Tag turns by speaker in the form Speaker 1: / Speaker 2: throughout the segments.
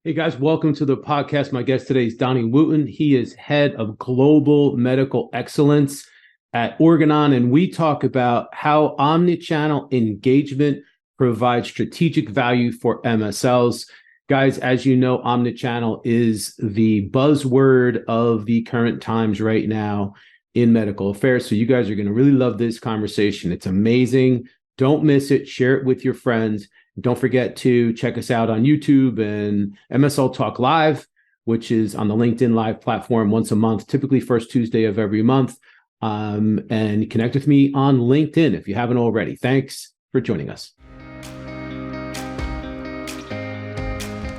Speaker 1: Hey guys, welcome to the podcast. My guest today is Donnie Wooten. He is head of global medical excellence at Organon, and we talk about how omnichannel engagement provides strategic value for MSLs. Guys, as you know, omnichannel is the buzzword of the current times right now in medical affairs. So you guys are going to really love this conversation. It's amazing. Don't miss it. Share it with your friends. Don't forget to check us out on YouTube and MSL Talk Live, which is on the LinkedIn Live platform once a month, typically first Tuesday of every month. And connect with me on LinkedIn if you haven't already. Thanks for joining us.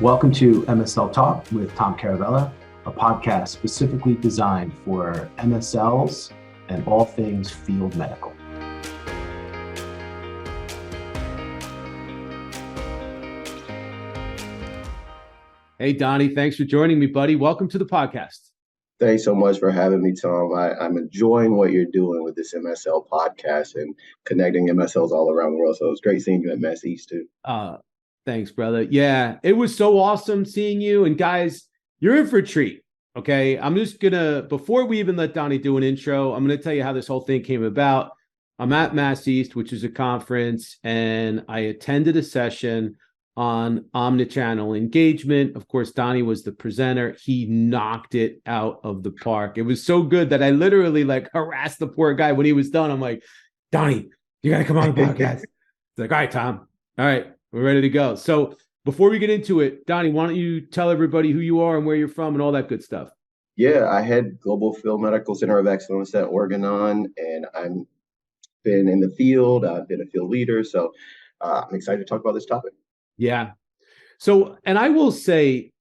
Speaker 2: Welcome to MSL Talk with Tom Caravela, a podcast specifically designed for MSLs and all things field medical.
Speaker 1: Hey, Donnie, thanks for joining me, buddy. Welcome to the podcast.
Speaker 3: Thanks so much for having me, Tom. I'm enjoying what you're doing with this MSL podcast and connecting MSLs all around the world. So it's great seeing you at Mass East too.
Speaker 1: Thanks, brother. Yeah, it was so awesome seeing you. And guys, you're in for a treat. Okay. I'm just before we even let Donnie do an intro, I'm going to tell you how this whole thing came about. I'm at Mass East, which is a conference, and I attended a session on omnichannel engagement. Of course, Donnie was the presenter. He knocked it out of the park. It was so good that I literally harassed the poor guy when he was done. I'm like, Donnie, you got to come on the podcast. He's like, all right, Tom. All right, we're ready to go. So before we get into it, Donnie, why don't you tell everybody who you are and where you're from and all that good stuff?
Speaker 3: Yeah, I head Global Field Medical Center of Excellence at Organon, and I've been in the field. I've been a field leader. So I'm excited to talk about this topic.
Speaker 1: Yeah. So, and I will say,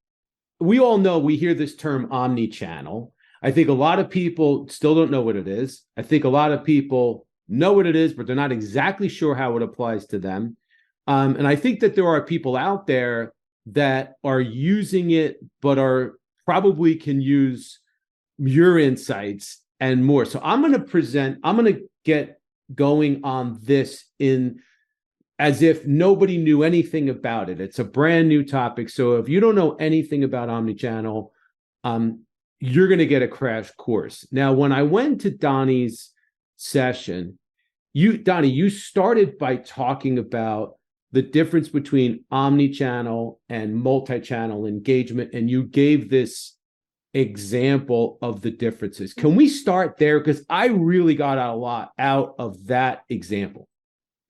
Speaker 1: we all know, we hear this term omni-channel. I think a lot of people still don't know what it is. I think a lot of people know what it is, but they're not exactly sure how it applies to them. And I think that there are people out there that are using it, but probably can use your insights and more. So I'm going to get going on this as if nobody knew anything about it. It's a brand new topic. So if you don't know anything about omnichannel, you're going to get a crash course. Now, when I went to Donnie's session, Donnie, you started by talking about the difference between omnichannel and multi-channel engagement, and you gave this example of the differences. Can we start there? Because I really got a lot out of that example.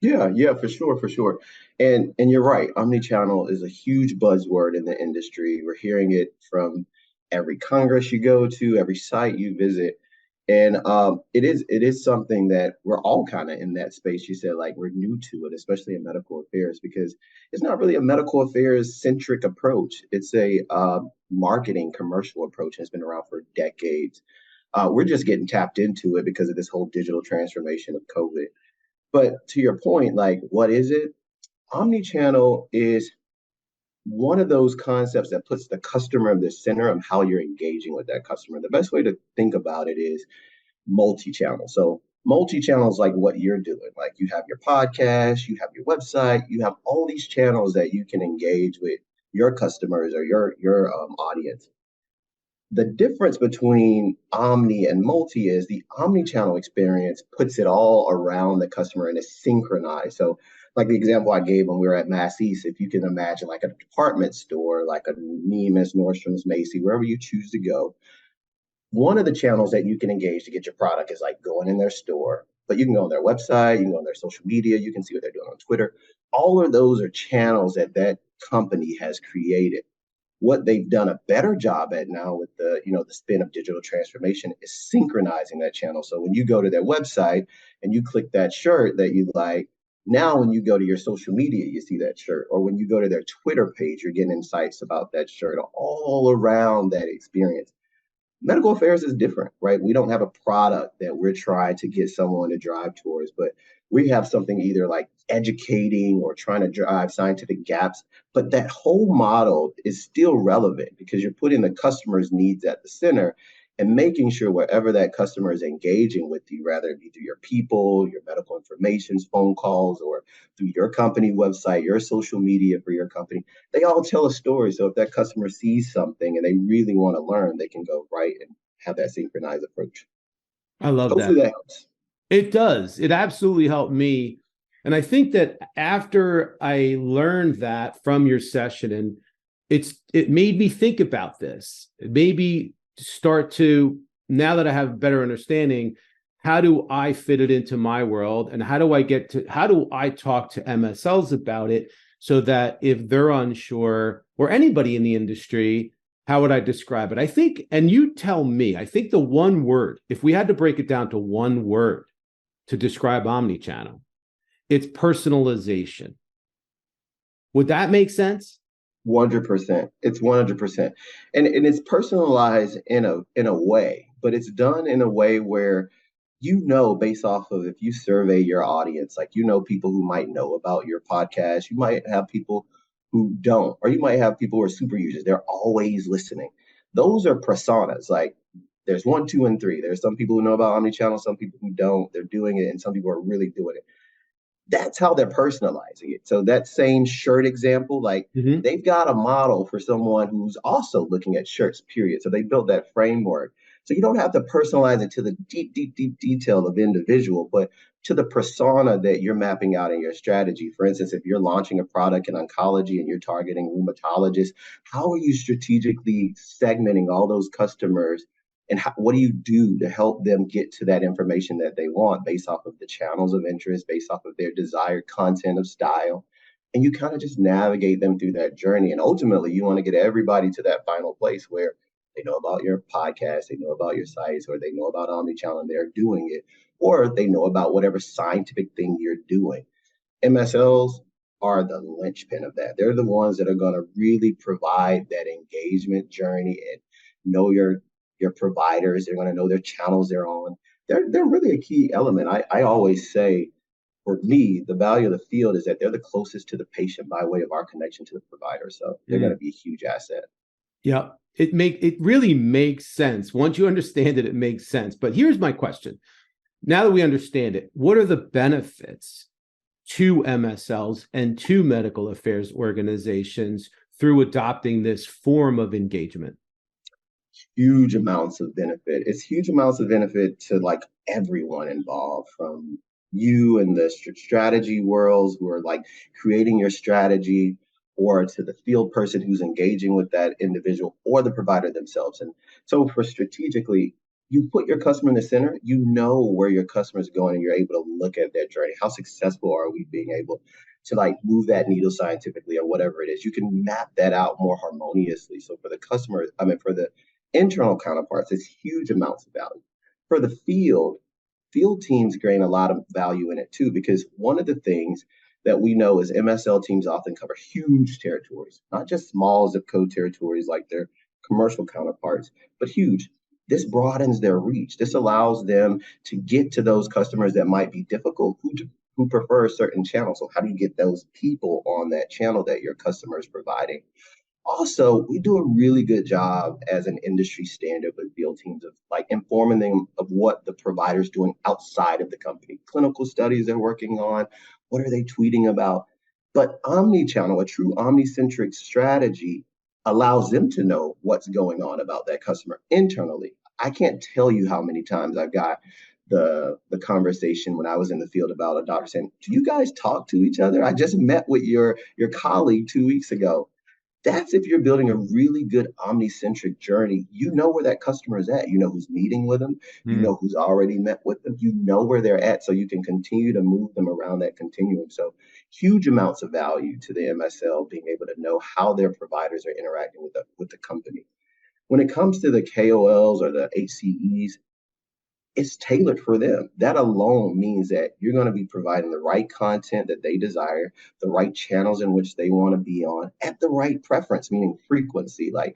Speaker 3: Yeah, for sure. And you're right. Omnichannel is a huge buzzword in the industry. We're hearing it from every Congress you go to, every site you visit. And it is something that we're all kind of in that space. You said, we're new to it, especially in medical affairs, because it's not really a medical affairs centric approach. It's a marketing commercial approach. Has been around for decades. We're just getting tapped into it because of this whole digital transformation of COVID. But to your point, what is it? Omnichannel is one of those concepts that puts the customer in the center of how you're engaging with that customer. The best way to think about it is multi-channel. So multi-channel is like what you're doing. Like you have your podcast, you have your website, you have all these channels that you can engage with your customers or your audience. The difference between omni and multi is the omni-channel experience puts it all around the customer and is synchronized. So like the example I gave when we were at Mass East, if you can imagine like a department store, like a Neiman's, Nordstrom's, Macy, wherever you choose to go, one of the channels that you can engage to get your product is like going in their store, but you can go on their website, you can go on their social media, you can see what they're doing on Twitter. All of those are channels that company has created. What they've done a better job at now with the spin of digital transformation is synchronizing that channel. So when you go to their website and you click that shirt that you like, now when you go to your social media, you see that shirt. Or when you go to their Twitter page, you're getting insights about that shirt all around that experience. Medical affairs is different, right? We don't have a product that we're trying to get someone to drive towards, but we have something either like educating or trying to drive scientific gaps. But that whole model is still relevant because you're putting the customer's needs at the center. and making sure wherever that customer is engaging with you, rather it be through your people, your medical information, phone calls, or through your company website, your social media for your company, they all tell a story. So if that customer sees something and they really want to learn, they can go right and have that synchronized approach.
Speaker 1: I love that.
Speaker 3: Hopefully that helps.
Speaker 1: It does. It absolutely helped me. And I think that after I learned that from your session, and it made me think about this. It made me start to, now that I have a better understanding, how do I fit it into my world? And how do I talk to MSLs about it so that if they're unsure, or anybody in the industry, how would I describe it? I think, and you tell me, I think the one word, if we had to break it down to one word to describe omnichannel, it's personalization. Would that make sense?
Speaker 3: 100%. It's 100%. And it's personalized in a way, but it's done in a way where, based off of, if you survey your audience, like, people who might know about your podcast, you might have people who don't, or you might have people who are super users. They're always listening. Those are personas. Like, there's 1, 2, and 3. There's some people who know about omnichannel, some people who don't. They're doing it, and some people are really doing it. That's how they're personalizing it. So that same shirt example, like, they've got a model for someone who's also looking at shirts, period. So they built that framework. So you don't have to personalize it to the deep, deep, deep detail of individual, but to the persona that you're mapping out in your strategy. For instance, if you're launching a product in oncology and you're targeting rheumatologists, how are you strategically segmenting all those customers? And what do you do to help them get to that information that they want based off of the channels of interest, based off of their desired content of style? And you kind of just navigate them through that journey. And ultimately, you want to get everybody to that final place where they know about your podcast, they know about your sites, or they know about omnichannel and they're doing it, or they know about whatever scientific thing you're doing. MSLs are the linchpin of that. They're the ones that are going to really provide that engagement journey and know your providers. They're going to know their channels they're on. They're really a key element. I always say, for me, the value of the field is that they're the closest to the patient by way of our connection to the provider. So they're going to be a huge asset.
Speaker 1: Yeah, it really makes sense. Once you understand it, it makes sense. But here's my question. Now that we understand it, what are the benefits to MSLs and to medical affairs organizations through adopting this form of engagement?
Speaker 3: Huge amounts of benefit. It's huge amounts of benefit to, like, everyone involved, from you and the strategy worlds who are like creating your strategy, or to the field person who's engaging with that individual, or the provider themselves. And so for strategically, you put your customer in the center, you know where your customer is going, and you're able to look at their journey. How successful are we being able to, like, move that needle scientifically, or whatever it is? You can map that out more harmoniously. So for the customer, for the internal counterparts, it's huge amounts of value. For the field teams gain a lot of value in it too, because one of the things that we know is MSL teams often cover huge territories, not just small zip code territories like their commercial counterparts, but huge. This broadens their reach. This allows them to get to those customers that might be difficult, who prefer a certain channel. So how do you get those people on that channel that your customer is providing? Also, we do a really good job as an industry standard with field teams of, like, informing them of what the provider's doing outside of the company, clinical studies they're working on, what are they tweeting about. But omni-channel, a true omni-centric strategy, allows them to know what's going on about that customer internally. I can't tell you how many times I've got the conversation when I was in the field about a doctor saying, "Do you guys talk to each other? I just met with your colleague 2 weeks ago." That's if you're building a really good omni-centric journey. You know where that customer is at. You know who's meeting with them. You know who's already met with them. You know where they're at, so you can continue to move them around that continuum. So huge amounts of value to the MSL being able to know how their providers are interacting with the company. When it comes to the KOLs or the HCEs, it's tailored for them. That alone means that you're going to be providing the right content that they desire, the right channels in which they want to be on, at the right preference, meaning frequency. Like,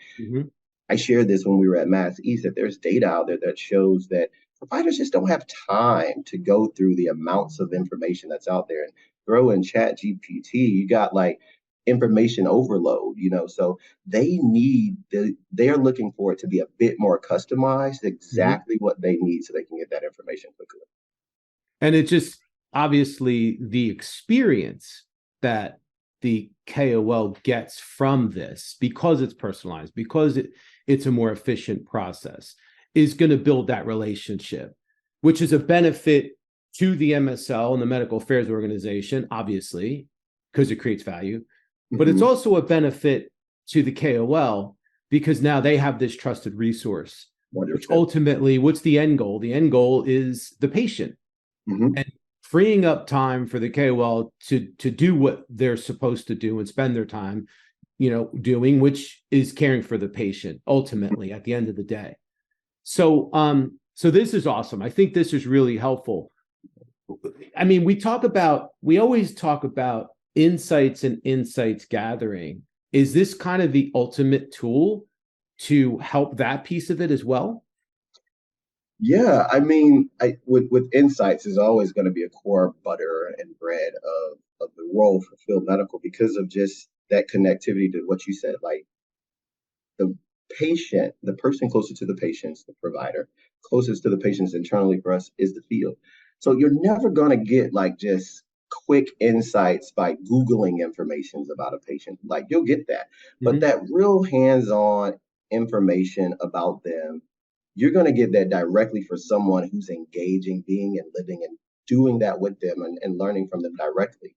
Speaker 3: I shared this when we were at Mass East, that there's data out there that shows that providers just don't have time to go through the amounts of information that's out there. And throw in Chat GPT, you got, like, information overload, so they are looking for it to be a bit more customized, exactly what they need so they can get that information quickly.
Speaker 1: And it just obviously the experience that the KOL gets from this, because it's personalized, because it's a more efficient process, is going to build that relationship, which is a benefit to the MSL and the medical affairs organization, obviously, because it creates value. But it's also a benefit to the KOL because now they have this trusted resource,
Speaker 3: 100%.
Speaker 1: which ultimately, what's the end goal? The end goal is the patient. And freeing up time for the KOL to do what they're supposed to do and spend their time, doing, which is caring for the patient ultimately at the end of the day. So this is awesome. I think this is really helpful. I mean, we always talk about insights and insights gathering. Is this kind of the ultimate tool to help that piece of it as well?
Speaker 3: Yeah, I mean, with insights is always going to be a core butter and bread of the role for field medical because of just that connectivity to what you said, like the patient, the person closest to the patients, the provider, closest to the patients internally for us is the field. So you're never going to get like just quick insights by Googling information about a patient. Like you'll get that, but that real hands-on information about them, you're going to get that directly for someone who's engaging, being and living and doing that with them and learning from them directly.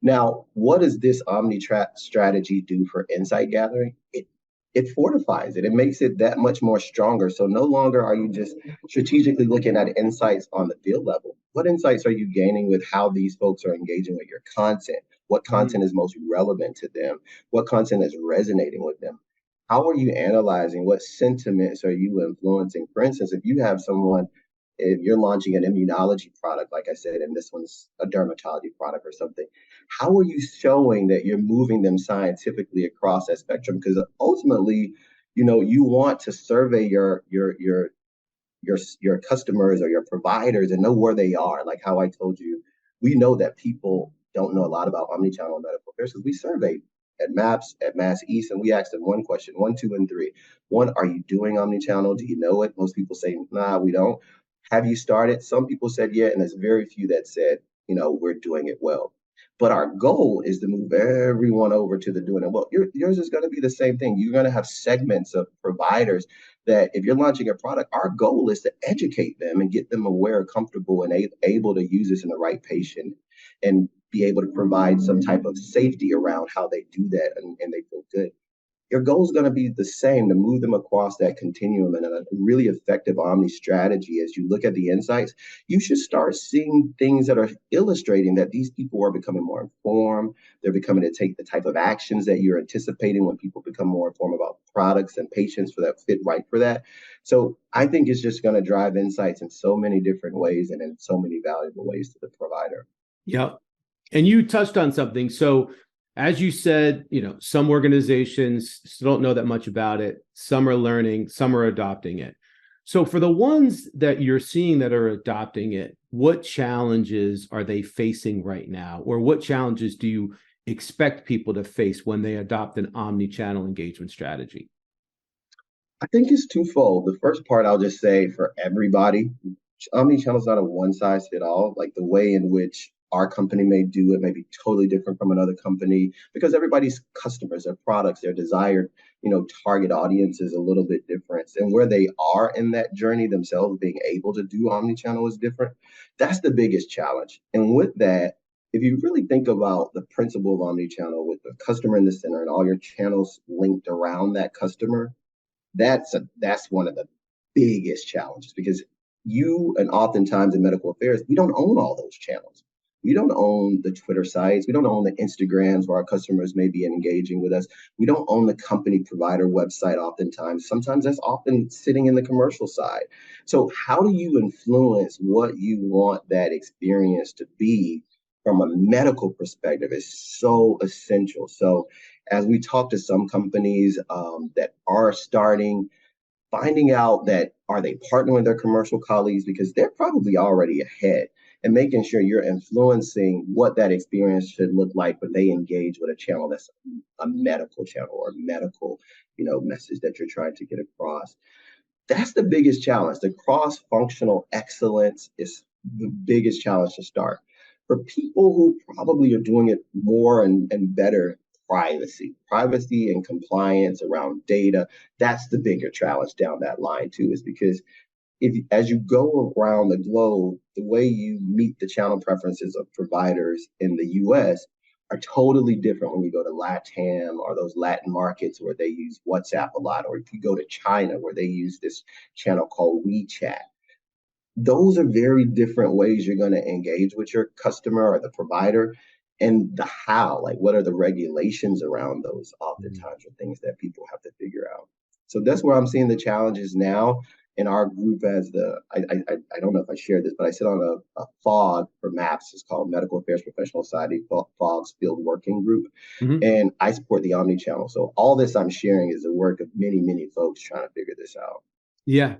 Speaker 3: Now, what does this Omni strategy do for insight gathering? It fortifies it. It makes it that much more stronger. So no longer are you just strategically looking at insights on the field level. What insights are you gaining with how these folks are engaging with your content? What content is most relevant to them? What content is resonating with them? How are you analyzing? What sentiments are you influencing? For instance, if you're launching an immunology product, like I said, and this one's a dermatology product or something, how are you showing that you're moving them scientifically across that spectrum? Because ultimately, you want to survey your customers or your providers and know where they are. Like how I told you, we know that people don't know a lot about omnichannel medical affairs because we surveyed at MAPS, at Mass East, and we asked them one question, 1, 2, and 3. 1, are you doing omnichannel? Do you know it? Most people say, nah, we don't. Have you started? Some people said, yeah, and there's very few that said, we're doing it well. But our goal is to move everyone over to the doing it well. Yours is going to be the same thing. You're going to have segments of providers that if you're launching a product, our goal is to educate them and get them aware, comfortable, and able to use this in the right patient and be able to provide some type of safety around how they do that and they feel good. Your goal is going to be the same, to move them across that continuum. And a really effective Omni strategy, as you look at the insights, you should start seeing things that are illustrating that these people are becoming more informed. They're becoming to take the type of actions that you're anticipating when people become more informed about products and patients for that fit right for that. So I think it's just going to drive insights in so many different ways and in so many valuable ways to the provider.
Speaker 1: Yep. And you touched on something. So as you said, some organizations still don't know that much about it. Some are learning, some are adopting it. So for the ones that you're seeing that are adopting it, what challenges are they facing right now? Or what challenges do you expect people to face when they adopt an omni-channel engagement strategy?
Speaker 3: I think it's twofold. The first part, I'll just say for everybody, omni-channel is not a one size fit all. Like the way in which our company may do it may be totally different from another company because everybody's customers, their products, their desired, target audience is a little bit different. And where they are in that journey themselves, being able to do omni-channel is different. That's the biggest challenge. And with that, if you really think about the principle of omni-channel with the customer in the center and all your channels linked around that customer, that's one of the biggest challenges because and oftentimes in medical affairs, we don't own all those channels. We don't own the Twitter sites. We don't own the Instagrams where our customers may be engaging with us. We don't own the company provider website oftentimes. Sometimes that's often sitting in the commercial side. So how do you influence what you want that experience to be from a medical perspective is so essential. So as we talk to some companies that are starting, finding out that are they partnering with their commercial colleagues because they're probably already ahead. and making sure you're influencing what that experience should look like when they engage with a channel that's a medical channel or medical, message that you're trying to get across. That's the biggest challenge. The cross-functional excellence is the biggest challenge to start. For people who probably are doing it more and better, privacy and compliance around data, that's the bigger challenge down that line too, is because as you go around the globe, the way you meet the channel preferences of providers in the US are totally different when you go to LATAM or those Latin markets where they use WhatsApp a lot, or if you go to China where they use this channel called WeChat. Those are very different ways you're going to engage with your customer or the provider. And the how, like what are the regulations around those, oftentimes are things that people have to figure out. So that's where I'm seeing the challenges now in our group. As I don't know if I shared this, but I sit on a FOG for MAPS. It's called Medical Affairs Professional Society, FOG's Field Working Group. Mm-hmm. And I support the Omni channel. So all this I'm sharing is the work of many, many folks trying to figure this out.
Speaker 1: Yeah.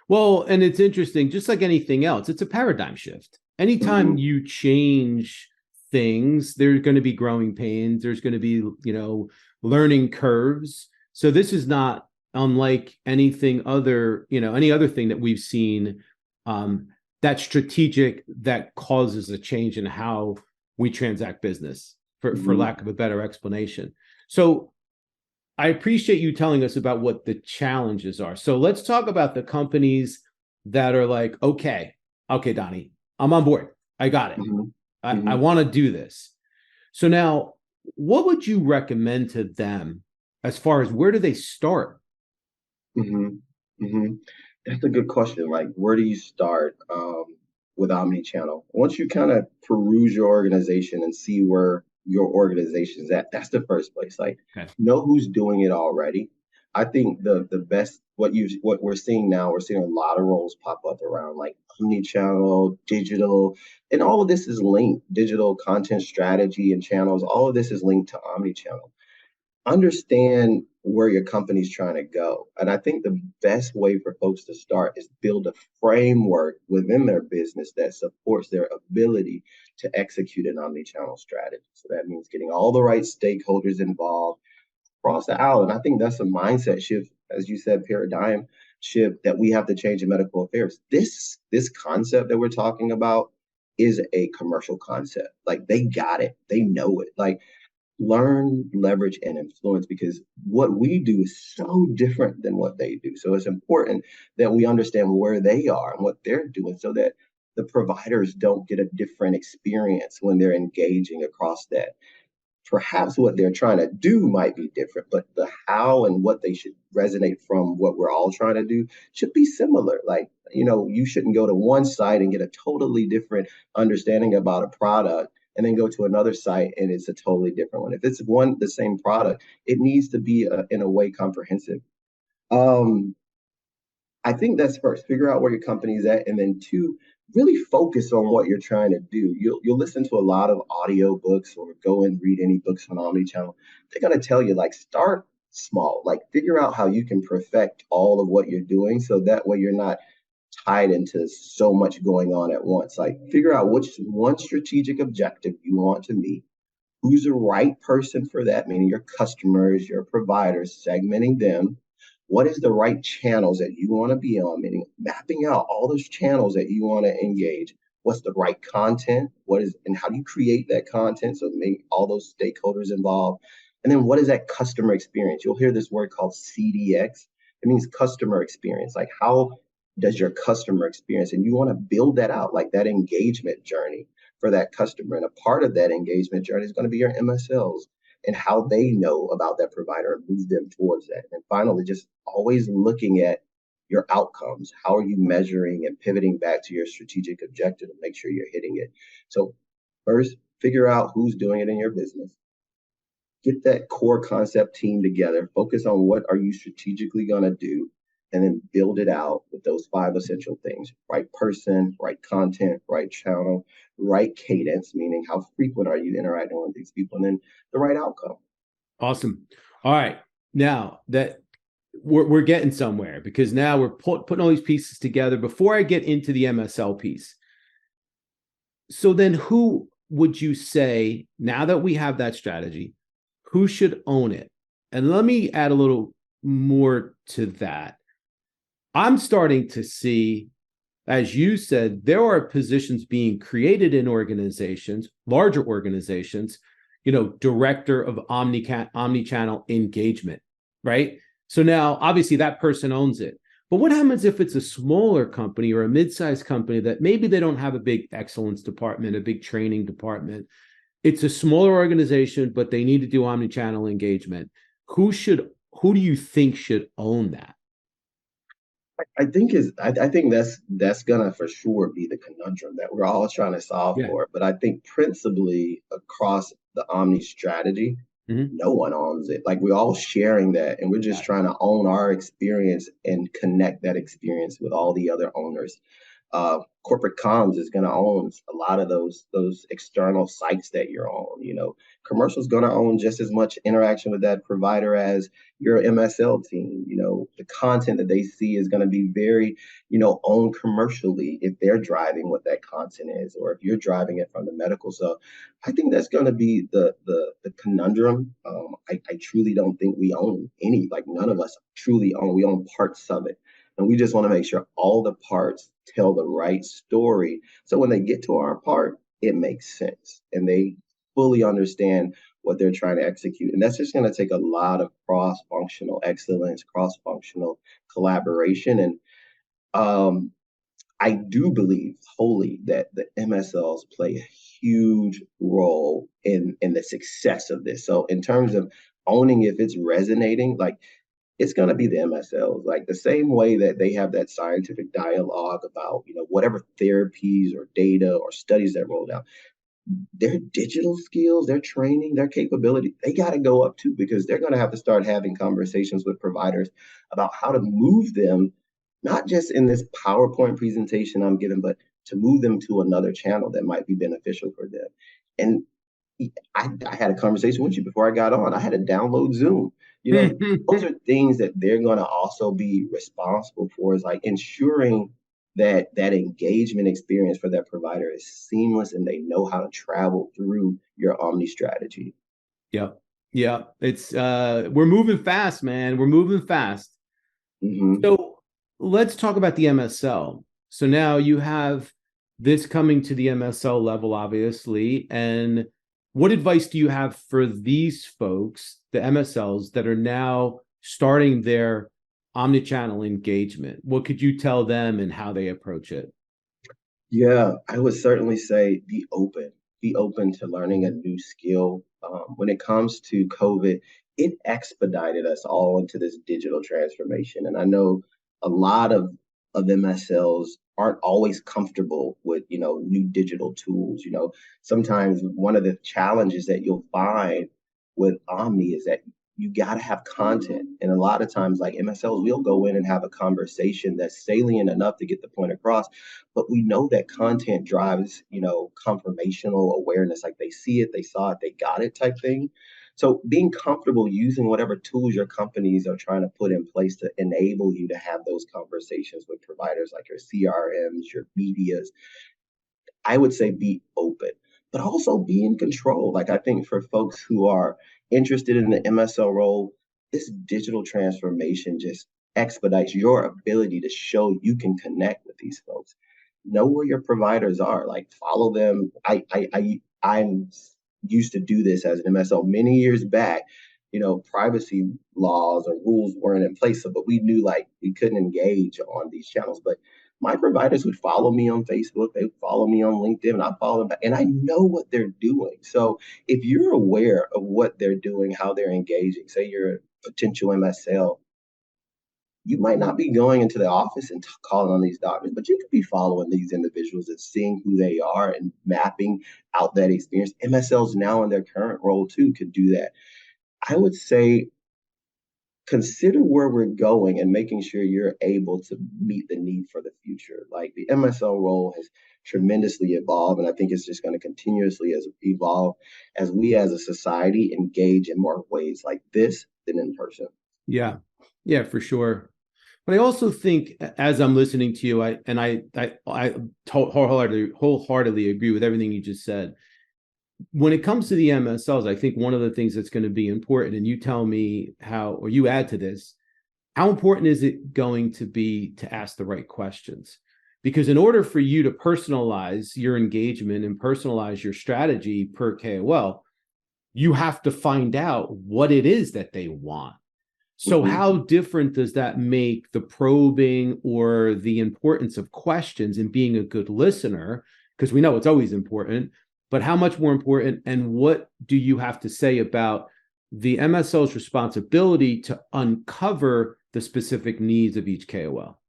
Speaker 1: Well, and it's interesting, just like anything else, it's a paradigm shift. Anytime mm-hmm. you change things, there's going to be growing pains. There's going to be, learning curves. So this is not unlike anything other, any other thing that we've seen that's strategic, that causes a change in how we transact business, for lack of a better explanation. So I appreciate you telling us about what the challenges are. So let's talk about the companies that are like, okay, Donnie, I'm on board. I got it. Mm-hmm. I want to do this. So now, what would you recommend to them as far as where do they start?
Speaker 3: That's a good question. Like, where do you start with omnichannel? Once you kind of peruse your organization and see where your organization's at, that's the first place. Like, know who's doing it already. I think the best, what we're seeing now, we're seeing a lot of roles pop up around like omnichannel, digital, and all of this is linked. Digital content strategy and channels, all of this is linked to omnichannel. Understand where your company's trying to go. And I think the best way for folks to start is build a framework within their business that supports their ability to execute an omnichannel strategy. So that means getting all the right stakeholders involved across the aisle. And I think that's a mindset shift, as you said, paradigm shift that we have to change in medical affairs. This concept that we're talking about is a commercial concept. Like, they got it. They know it. Like, learn, leverage, and influence, because what we do is so different than what they do. So it's important that we understand where they are and what they're doing so that the providers don't get a different experience when they're engaging across that. Perhaps what they're trying to do might be different, but the how and what they should resonate from what we're all trying to do should be similar. Like, you shouldn't go to one site and get a totally different understanding about a product and then go to another site and it's a totally different one. If it's the same product, it needs to be in a way comprehensive. I think that's first, figure out where your company's at, and then two, really focus on what you're trying to do. You'll listen to a lot of audio books or go and read any books on omnichannel. They're going to tell you, like, start small, like figure out how you can perfect all of what you're doing. So that way you're not tied into so much going on at once. Like, figure out which one strategic objective you want to meet, who's the right person for that, meaning your customers, your providers, segmenting them. What is the right channels that you want to be on, meaning mapping out all those channels that you want to engage. What's the right content? And how do you create that content so make all those stakeholders involved? And then what is that customer experience? You'll hear this word called CDX. It means customer experience. Like, how does your customer experience? And you want to build that out, like that engagement journey for that customer. And a part of that engagement journey is going to be your MSLs and how they know about that provider and move them towards that. And finally, just always looking at your outcomes. How are you measuring and pivoting back to your strategic objective to make sure you're hitting it? So first, figure out who's doing it in your business. Get that core concept team together. Focus on what are you strategically going to do, and then build it out with those 5 essential things: right person, right content, right channel, right cadence, meaning how frequent are you interacting with these people, and then the right outcome.
Speaker 1: Awesome. All right. Now that we're getting somewhere, because now we're putting all these pieces together. Before I get into the MSL piece, So then who would you say, now that we have that strategy, who should own it? And let me add a little more to that. I'm starting to see, as you said, there are positions being created in organizations, larger organizations, director of omni-channel engagement, right? So now, obviously, that person owns it. But what happens if it's a smaller company or a mid-sized company that maybe they don't have a big excellence department, a big training department? It's a smaller organization, but they need to do omni-channel engagement. Who do you think should own that?
Speaker 3: I think that's gonna for sure be the conundrum that we're all trying to solve
Speaker 1: Yeah.
Speaker 3: for. But I think principally across the Omni strategy,
Speaker 1: Mm-hmm.
Speaker 3: no one owns it. Like we're all sharing that, and we're just trying to own our experience and connect that experience with all the other owners. Corporate comms is going to own a lot of those external sites that you're on. Commercial is going to own just as much interaction with that provider as your MSL team. The content that they see is going to be very, owned commercially if they're driving what that content is, or if you're driving it from the medical. So I think that's going to be the conundrum. I truly don't think we own any, like none of us truly own. We own parts of it. And we just want to make sure all the parts tell the right story. So when they get to our part, it makes sense and they fully understand what they're trying to execute. And that's just going to take a lot of cross-functional excellence, cross-functional collaboration. And I do believe wholly that the MSLs play a huge role in the success of this. So in terms of owning if it's resonating, like it's going to be the MSLs, like the same way that they have that scientific dialogue about, whatever therapies or data or studies that rolled out. Their digital skills, their training, their capability, they got to go up too, because they're going to have to start having conversations with providers about how to move them, not just in this PowerPoint presentation I'm giving, but to move them to another channel that might be beneficial for them. And I had a conversation with you before I got on. I had to download Zoom. Those are things that they're going to also be responsible for, is like ensuring that engagement experience for that provider is seamless and they know how to travel through your Omni strategy.
Speaker 1: Yeah. Yeah. It's we're moving fast, man. We're moving fast.
Speaker 3: Mm-hmm.
Speaker 1: So let's talk about the MSL. So now you have this coming to the MSL level, obviously. And what advice do you have for these folks, the MSLs, that are now starting their omni-channel engagement? What could you tell them and how they approach it?
Speaker 3: Yeah, I would certainly say be open. Be open to learning a new skill. When it comes to COVID, it expedited us all into this digital transformation. And I know a lot of MSLs aren't always comfortable with, new digital tools. Sometimes one of the challenges that you'll find with Omni is that you got to have content. And a lot of times, like MSLs, we'll go in and have a conversation that's salient enough to get the point across, but we know that content drives, confirmational awareness. Like they see it, they saw it, they got it type thing. So being comfortable using whatever tools your companies are trying to put in place to enable you to have those conversations with providers like your CRMs, your medias, I would say be open, but also be in control. Like I think for folks who are interested in the MSL role, this digital transformation just expedites your ability to show you can connect with these folks. Know where your providers are, like follow them. I'm used to do this as an MSL many years back. Privacy laws or rules weren't in place, so, but we knew like we couldn't engage on these channels. But my providers would follow me on Facebook, they would follow me on LinkedIn, and I follow them back, and I know what they're doing. So if you're aware of what they're doing, how they're engaging, say you're a potential MSL, you might not be going into the office and calling on these doctors, but you could be following these individuals and seeing who they are and mapping out that experience. MSLs now in their current role too could do that. I would say consider where we're going and making sure you're able to meet the need for the future. Like the MSL role has tremendously evolved, and I think it's just going to continuously evolve as we as a society engage in more ways like this than in person.
Speaker 1: Yeah. Yeah, for sure. But I also think, as I'm listening to you, I wholeheartedly agree with everything you just said. When it comes to the MSLs, I think one of the things that's going to be important, and you tell me how, or you add to this, how important is it going to be to ask the right questions? Because in order for you to personalize your engagement and personalize your strategy per KOL, you have to find out what it is that they want. So how different does that make the probing or the importance of questions and being a good listener? Because we know it's always important, but how much more important, and what do you have to say about the MSL's responsibility to uncover the specific needs of each KOL?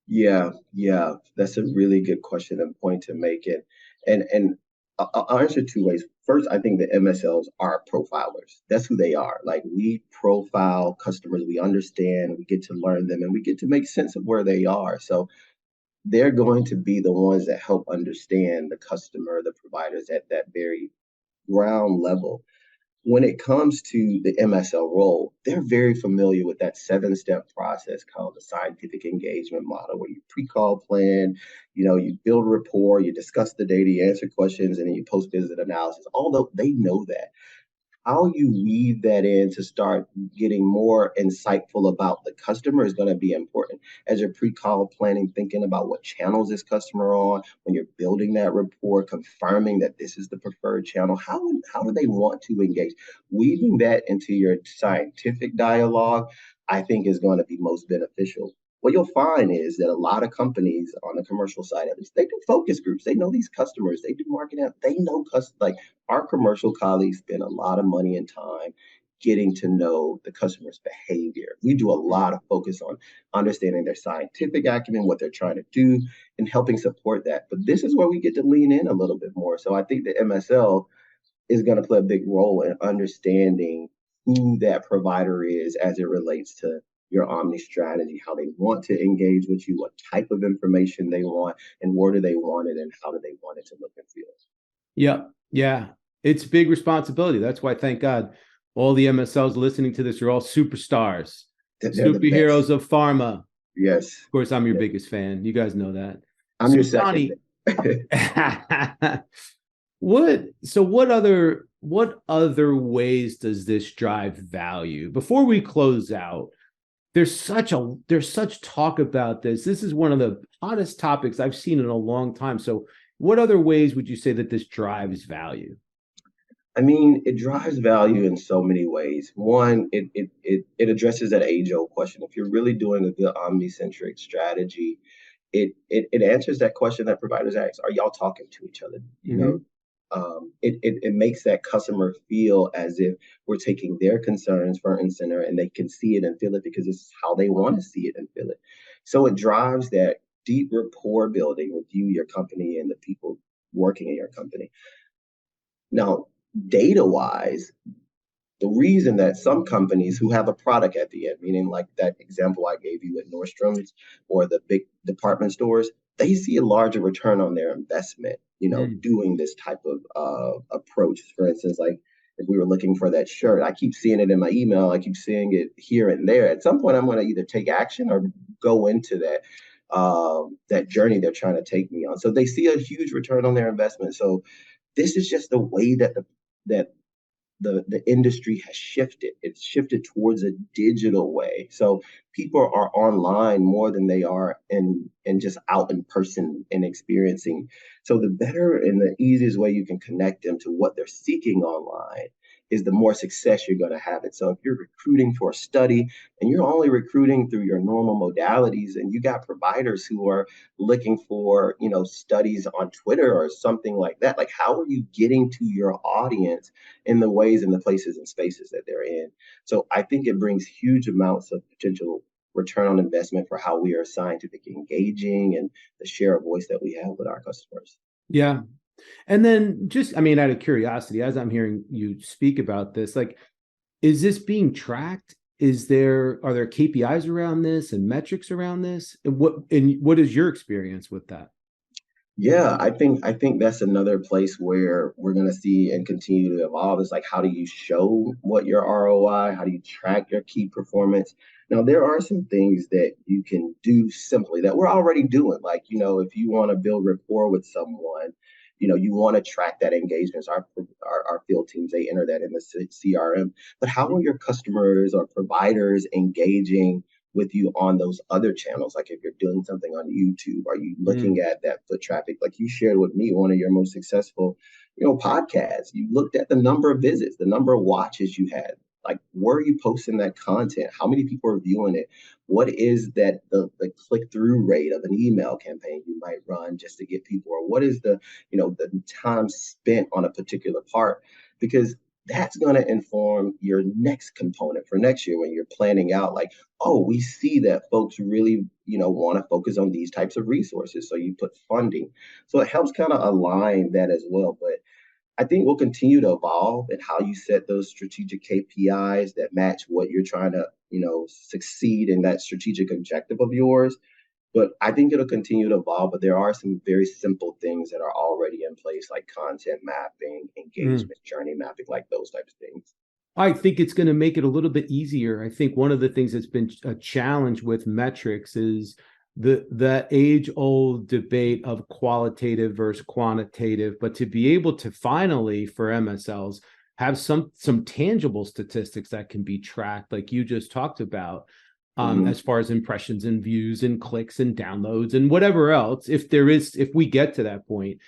Speaker 3: Yeah, yeah, that's a really good question and point to make it. And I'll answer two ways. First, I think the MSLs are profilers. That's who they are. Like, we profile customers, we understand, we get to learn them, and we get to make sense of where they are. So they're going to be the ones that help understand the customer, the providers at that very ground level. When it comes to the MSL role, they're very familiar with that 7-step process called the scientific engagement model, where you pre-call plan, you build rapport, you discuss the data, you answer questions, and then you post-visit analysis. Although they know that, how you weave that in to start getting more insightful about the customer is going to be important. As you're pre-call planning, thinking about what channels this customer on, when you're building that rapport, confirming that this is the preferred channel, how do they want to engage? Weaving that into your scientific dialogue, I think, is going to be most beneficial. What you'll find is that a lot of companies on the commercial side, at least, they do focus groups. They know these customers. They do marketing. They know like our commercial colleagues spend a lot of money and time getting to know the customer's behavior. We do a lot of focus on understanding their scientific acumen, what they're trying to do, and helping support that. But this is where we get to lean in a little bit more. So I think the MSL is going to play a big role in understanding who that provider is as it relates to your Omni strategy, how they want to engage with you, what type of information they want, and where do they want it, and how do they want it to look and feel.
Speaker 1: Yeah, yeah. It's big responsibility. That's why, thank God, all the MSLs listening to this are all superstars, superheroes of pharma.
Speaker 3: Yes.
Speaker 1: Of course, I'm your biggest fan. You guys know that.
Speaker 3: I'm your second.
Speaker 1: Donnie, what other ways does this drive value? Before we close out, there's such talk about this. This is one of the hottest topics I've seen in a long time. So what other ways would you say that this drives value?
Speaker 3: I mean, it drives value in so many ways. One, it addresses that age-old question. If you're really doing a good omni-centric strategy, it answers that question that providers ask: are y'all talking to each other? It makes that customer feel as if we're taking their concerns front and center, and they can see it and feel it because this is how they want to see it and feel it. So it drives that deep rapport building with you, your company, and the people working in your company. Now, data-wise, the reason that some companies who have a product at the end, meaning like that example I gave you at Nordstrom's or the big department stores, they see a larger return on their investment, doing this type of approach. For instance, like if we were looking for that shirt, I keep seeing it in my email, I keep seeing it here and there. At some point, I'm going to either take action or go into that journey they're trying to take me on. So they see a huge return on their investment. So this is just the way that the industry has shifted. It's shifted towards a digital way. So people are online more than they are in just out in person and experiencing. So the better and the easiest way you can connect them to what they're seeking online is the more success you're going to have it. So if you're recruiting for a study and you're only recruiting through your normal modalities, and you got providers who are looking for, studies on Twitter or something like that, like how are you getting to your audience in the ways and the places and spaces that they're in? So I think it brings huge amounts of potential return on investment for how we are scientifically engaging and the share of voice that we have with our customers.
Speaker 1: Yeah. And then out of curiosity, as I'm hearing you speak about this, like, is this being tracked? Are there KPIs around this and metrics around this? And what is your experience with that?
Speaker 3: Yeah, I think that's another place where we're gonna see and continue to evolve. Is like, how do you show what your ROI? How do you track your key performance? Now, there are some things that you can do simply that we're already doing. Like, if you want to build rapport with someone, you want to track that engagement. So our field teams, they enter that in the CRM. But how are your customers or providers engaging with you on those other channels? Like if you're doing something on YouTube, are you looking at that foot traffic? Like you shared with me, one of your most successful, podcasts. You looked at the number of visits, the number of watches you had. Like, where are you posting that content? How many people are viewing it? What is that the click through rate of an email campaign you might run just to get people, or what is the time spent on a particular part? Because that's going to inform your next component for next year when you're planning out, like, oh, we see that folks really, want to focus on these types of resources. So you put funding. So it helps kind of align that as well. But I think we'll continue to evolve in how you set those strategic KPIs that match what you're trying to, succeed in that strategic objective of yours. But I think it'll continue to evolve. But there are some very simple things that are already in place, like content mapping, engagement, journey mapping, like those types of things.
Speaker 1: I think it's going to make it a little bit easier. I think one of the things that's been a challenge with metrics is the age-old debate of qualitative versus quantitative, but to be able to finally, for MSLs, have some tangible statistics that can be tracked, like you just talked about, as far as impressions and views and clicks and downloads and whatever else, if we get to that point,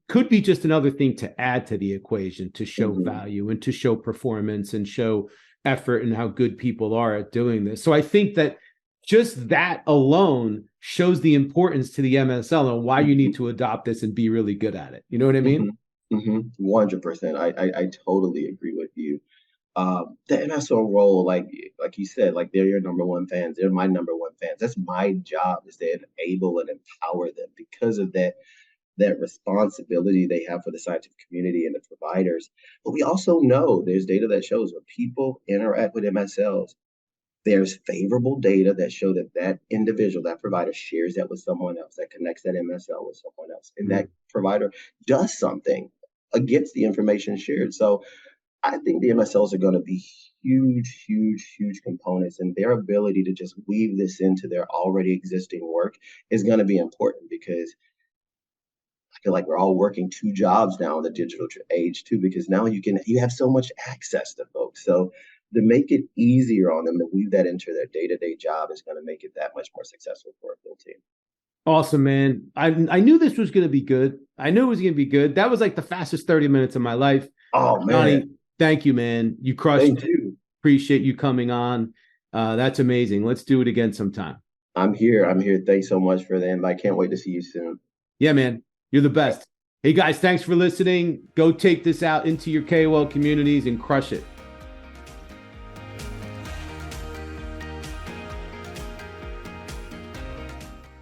Speaker 1: could be just another thing to add to the equation to show value and to show performance and show effort and how good people are at doing this. So I think that just that alone shows the importance to the MSL and why you need to adopt this and be really good at it. You know what I mean?
Speaker 3: 100%. I totally agree with you. The MSL role, like you said, like they're your number one fans. They're my number one fans. That's my job, is to enable and empower them because of that responsibility they have for the scientific community and the providers. But we also know there's data that shows when people interact with MSLs, there's favorable data that show that individual, that provider, shares that with someone else, that connects that MSL with someone else, and that provider does something against the information shared. So I think the MSLs are going to be huge, huge, huge components, and their ability to just weave this into their already existing work is going to be important, because I feel like we're all working two jobs now in the digital age too, because now you have so much access to folks. So to make it easier on them to weave that into their day-to-day job is going to make it that much more successful for a field team.
Speaker 1: Awesome, man. I knew this was going to be good. I knew it was going to be good. That was like the fastest 30 minutes of my life.
Speaker 3: Oh, man.
Speaker 1: Donnie, thank you, man. You crushed
Speaker 3: Thank
Speaker 1: it.
Speaker 3: you.
Speaker 1: Appreciate you coming on. That's amazing. Let's do it again sometime.
Speaker 3: I'm here. Thanks so much for the invite. Can't wait to see you soon.
Speaker 1: Yeah, man. You're the best. Hey, guys, thanks for listening. Go take this out into your KOL communities and crush it.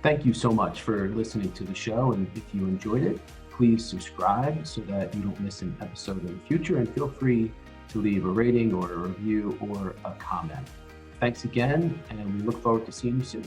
Speaker 2: Thank you so much for listening to the show. And if you enjoyed it, please subscribe so that you don't miss an episode in the future. And feel free to leave a rating or a review or a comment. Thanks again, and we look forward to seeing you soon.